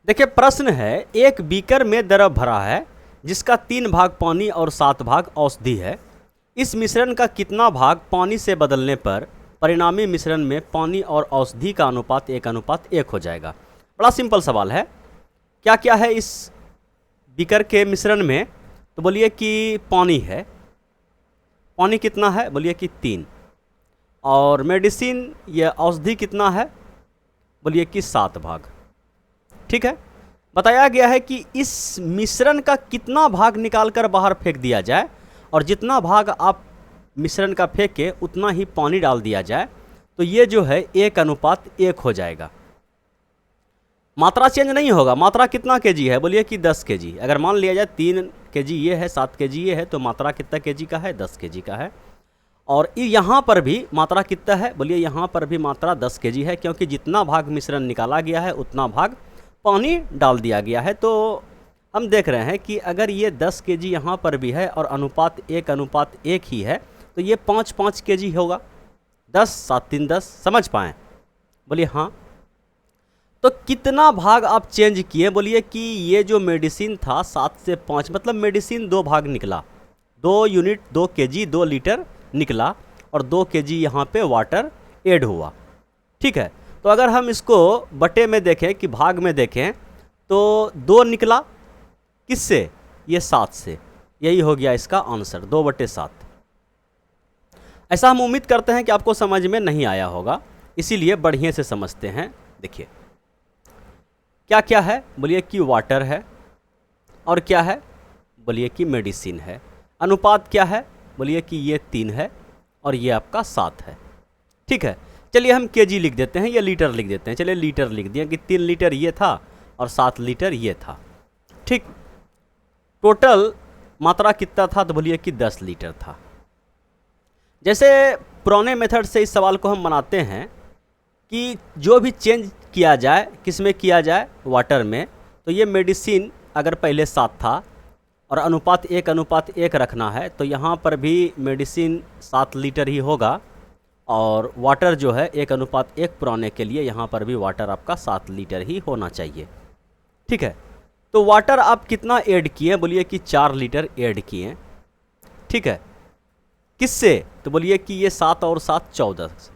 देखिए प्रश्न है, एक बीकर में द्रव भरा है जिसका 3 भाग पानी और 7 भाग औषधि है। इस मिश्रण का कितना भाग पानी से बदलने पर परिणामी मिश्रण में पानी और औषधि का अनुपात 1:1 हो जाएगा। बड़ा सिंपल सवाल है। क्या क्या है इस बीकर के मिश्रण में? तो बोलिए कि पानी है। पानी कितना है? बोलिए कि 3। और मेडिसिन या औषधि कितना है? बोलिए कि 7 भाग। ठीक है, बताया गया है कि इस मिश्रण का कितना भाग निकालकर बाहर फेंक दिया जाए और जितना भाग आप मिश्रण का फेंके उतना ही पानी डाल दिया जाए, तो ये जो है 1:1 हो जाएगा। मात्रा चेंज नहीं होगा। मात्रा कितना केजी है? बोलिए कि 10 केजी। अगर मान लिया जाए 3 केजी ये है, 7 केजी ये है, तो मात्रा कितना केजी का है? 10 केजी का है। और यहाँ पर भी मात्रा कितना है? बोलिए यहाँ पर भी मात्रा 10 केजी है, क्योंकि जितना भाग मिश्रण निकाला गया है उतना भाग पानी डाल दिया गया है। तो हम देख रहे हैं कि अगर ये 10 केजी यहाँ पर भी है और अनुपात 1:1 ही है, तो ये 5-5 केजी होगा। 10 7 3 10। समझ पाएँ? बोलिए हाँ। तो कितना भाग आप चेंज किए? बोलिए कि ये जो मेडिसिन था 7 से 5, मतलब मेडिसिन 2 भाग निकला, 2 यूनिट 2 केजी 2 लीटर निकला और 2 केजी यहाँ पे वाटर ऐड हुआ। ठीक है, तो अगर हम इसको बटे में देखें कि भाग में देखें, तो 2 निकला किससे? ये 7 से। यही हो गया इसका आंसर, 2/7। ऐसा हम उम्मीद करते हैं कि आपको समझ में नहीं आया होगा, इसीलिए बढ़िया से समझते हैं। देखिए क्या क्या है? बोलिए कि वाटर है। और क्या है? बोलिए कि मेडिसिन है। अनुपात क्या है? बोलिए कि ये 3 है और ये आपका 7 है। ठीक है, चलिए हम केजी लिख देते हैं या लीटर लिख देते हैं। चलिए लीटर लिख दिया कि 3 लीटर ये था और 7 लीटर ये था। ठीक, टोटल मात्रा कितना था? तो बोलिए कि 10 लीटर था। जैसे पुराने मेथड से इस सवाल को हम बनाते हैं कि जो भी चेंज किया जाए, किस में किया जाए? वाटर में। तो ये मेडिसिन अगर पहले 7 था और अनुपात 1:1 रखना है, तो यहाँ पर भी मेडिसिन 7 लीटर ही होगा और वाटर जो है 1:1 पुराने के लिए यहाँ पर भी वाटर आपका 7 लीटर ही होना चाहिए। ठीक है, तो वाटर आप कितना ऐड किए? बोलिए कि 4 लीटर ऐड किए। ठीक है, किससे? तो बोलिए कि ये 7 और 7 14।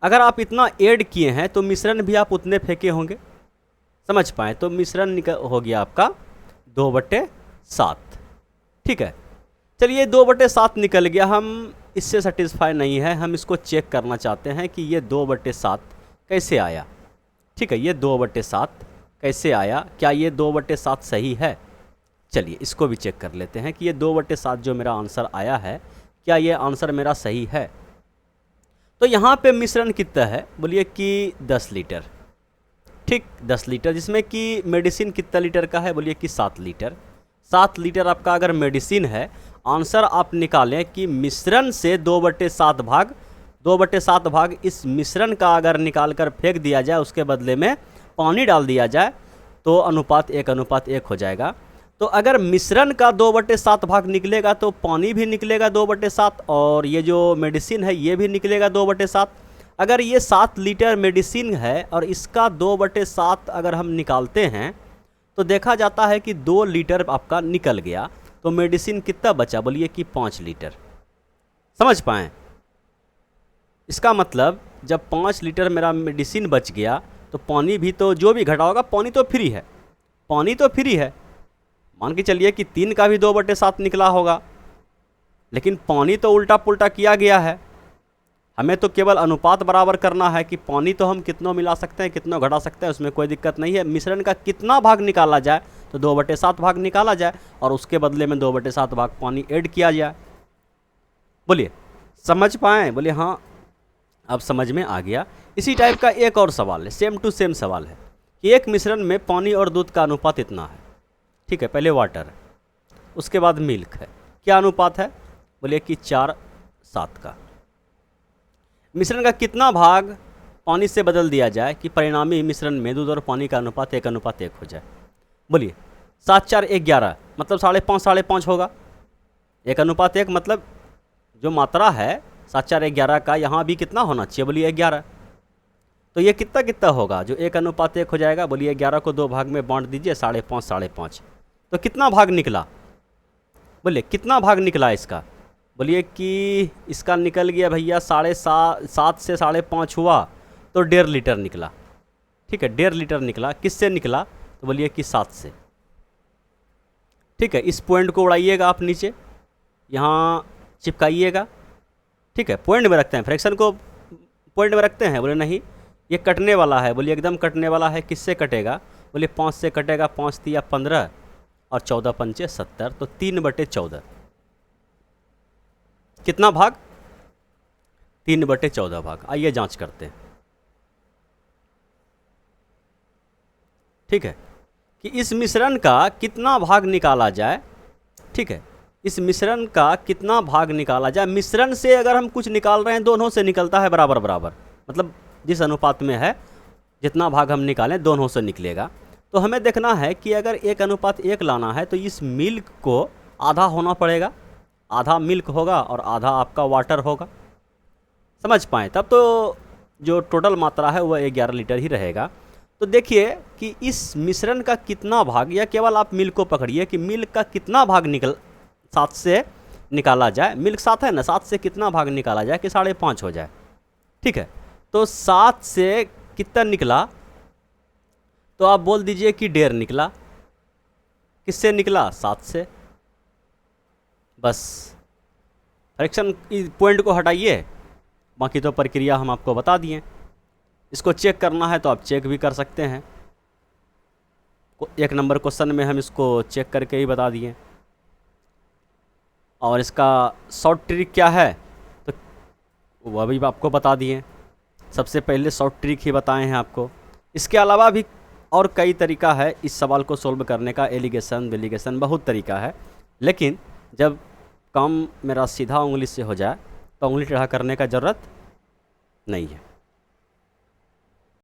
अगर आप इतना ऐड किए हैं तो मिश्रण भी आप उतने फेंके होंगे। समझ पाए? तो मिश्रण हो गया आपका 2/7। ठीक है, चलिए 2/7 निकल गया। हम इससे सेटिस्फाई नहीं है, हम इसको चेक करना चाहते हैं कि ये 2/7 कैसे आया। ठीक है, ये 2/7 कैसे आया? क्या ये 2/7 सही है? चलिए इसको भी चेक कर लेते हैं कि ये 2/7 जो मेरा आंसर आया है, क्या ये आंसर मेरा सही है? तो यहाँ पे मिश्रण कितना है? बोलिए कि 10 लीटर। ठीक, 10 लीटर, जिसमें कि मेडिसिन कितना लीटर का है? बोलिए कि 7 लीटर। 7 लीटर आपका अगर मेडिसिन है, आंसर आप निकालें कि मिश्रण से 2/7 भाग, 2/7 भाग इस मिश्रण का अगर निकाल कर फेंक दिया जाए, उसके बदले में पानी डाल दिया जाए, तो अनुपात 1:1 हो जाएगा। तो अगर मिश्रण का 2/7 भाग निकलेगा तो पानी भी निकलेगा 2/7 और ये जो मेडिसिन है ये भी निकलेगा 2/7। अगर ये 7 लीटर मेडिसिन है और इसका 2/7 अगर हम निकालते हैं तो देखा जाता है कि 2 लीटर आपका निकल गया। तो मेडिसिन कितना बचा? बोलिए कि 5 लीटर। समझ पाएँ? इसका मतलब जब 5 लीटर मेरा मेडिसिन बच गया तो पानी भी, तो जो भी घटा होगा, पानी तो फ्री है। पानी तो फ्री है। मान के चलिए कि 3 का भी 2/7 निकला होगा, लेकिन पानी तो उल्टा पुल्टा किया गया है। हमें तो केवल अनुपात बराबर करना है कि पानी तो हम कितना मिला सकते हैं, कितना घटा सकते हैं, उसमें कोई दिक्कत नहीं है। मिश्रण का कितना भाग निकाला जाए तो 2/7 भाग निकाला जाए और उसके बदले में 2/7 भाग पानी ऐड किया जाए। बोलिए समझ पाएँ? बोलिए हाँ, अब समझ में आ गया। इसी टाइप का एक और सवाल है, सेम टू सेम सवाल है कि एक मिश्रण में पानी और दूध का अनुपात इतना है। ठीक है, पहले वाटर है, उसके बाद मिल्क है। क्या अनुपात है? बोलिए कि 4:7 का। मिश्रण का कितना भाग पानी से बदल दिया जाए कि परिणामी मिश्रण में दूध और पानी का अनुपात 1:1 हो जाए? बोलिए 7 4 11, मतलब 5.5 होगा। 1:1 मतलब जो मात्रा है 7 4 11 का, यहाँ भी कितना होना चाहिए? बोलिए 11। तो ये कितना कितना होगा जो 1:1 हो जाएगा? बोलिए 11 को 2 भाग में बांट दीजिए, 5.5 5.5। तो कितना भाग निकला? बोलिए कितना भाग निकला इसका? बोलिए कि इसका निकल गया भैया 7.5 से 5.5 हुआ तो 1.5 लीटर निकला। ठीक है, 1.5 लीटर निकला। किससे निकला? तो बोलिए कि 7 से। ठीक है, इस पॉइंट को उड़ाइएगा आप नीचे, यहाँ चिपकाइएगा। ठीक है, पॉइंट में रखते हैं, फ्रैक्शन को पॉइंट में रखते हैं। बोले नहीं, ये कटने वाला है। बोलिए एकदम कटने वाला है। किससे कटेगा? बोलिए 5 से कटेगा। 5 तिया 15 और 14 पंचे 70, तो 3/14। कितना भाग? 3/14 भाग। आइए जांच करते हैं। ठीक है, कि इस मिश्रण का कितना भाग निकाला जाए। ठीक है, इस मिश्रण का कितना भाग निकाला जाए। मिश्रण से अगर हम कुछ निकाल रहे हैं, दोनों से निकलता है बराबर बराबर, मतलब जिस अनुपात में है जितना भाग हम निकालें दोनों से निकलेगा। तो हमें देखना है कि अगर 1:1 लाना है तो इस मिल्क को आधा होना पड़ेगा। आधा मिल्क होगा और आधा आपका वाटर होगा। समझ पाएँ? तब तो जो टोटल मात्रा है वह 11 लीटर ही रहेगा। तो देखिए कि इस मिश्रण का कितना भाग, या केवल आप मिल्क को पकड़िए कि मिल्क का कितना भाग 7 से निकाला जाए। मिल्क 7 है ना, 7 से कितना भाग निकाला जाए कि 5.5 हो जाए। ठीक है, तो 7 से कितना निकला? तो आप बोल दीजिए कि 1.5 निकला। किससे निकला? 7 से। बस फ्रैक्शन पॉइंट को हटाइए, बाकी तो प्रक्रिया हम आपको बता दिए। इसको चेक करना है तो आप चेक भी कर सकते हैं। 1 नंबर क्वेश्चन में हम इसको चेक करके ही बता दिए। और इसका शॉर्ट ट्रिक क्या है तो वह भी आपको बता दिए। सबसे पहले शॉर्ट ट्रिक ही बताए हैं आपको। इसके अलावा भी और कई तरीका है इस सवाल को सोल्व करने का, एलिगेशन वेलिगेशन बहुत तरीका है। लेकिन जब काम मेरा सीधा उंगली से हो जाए तो उंगली टेढ़ा करने का ज़रूरत नहीं है।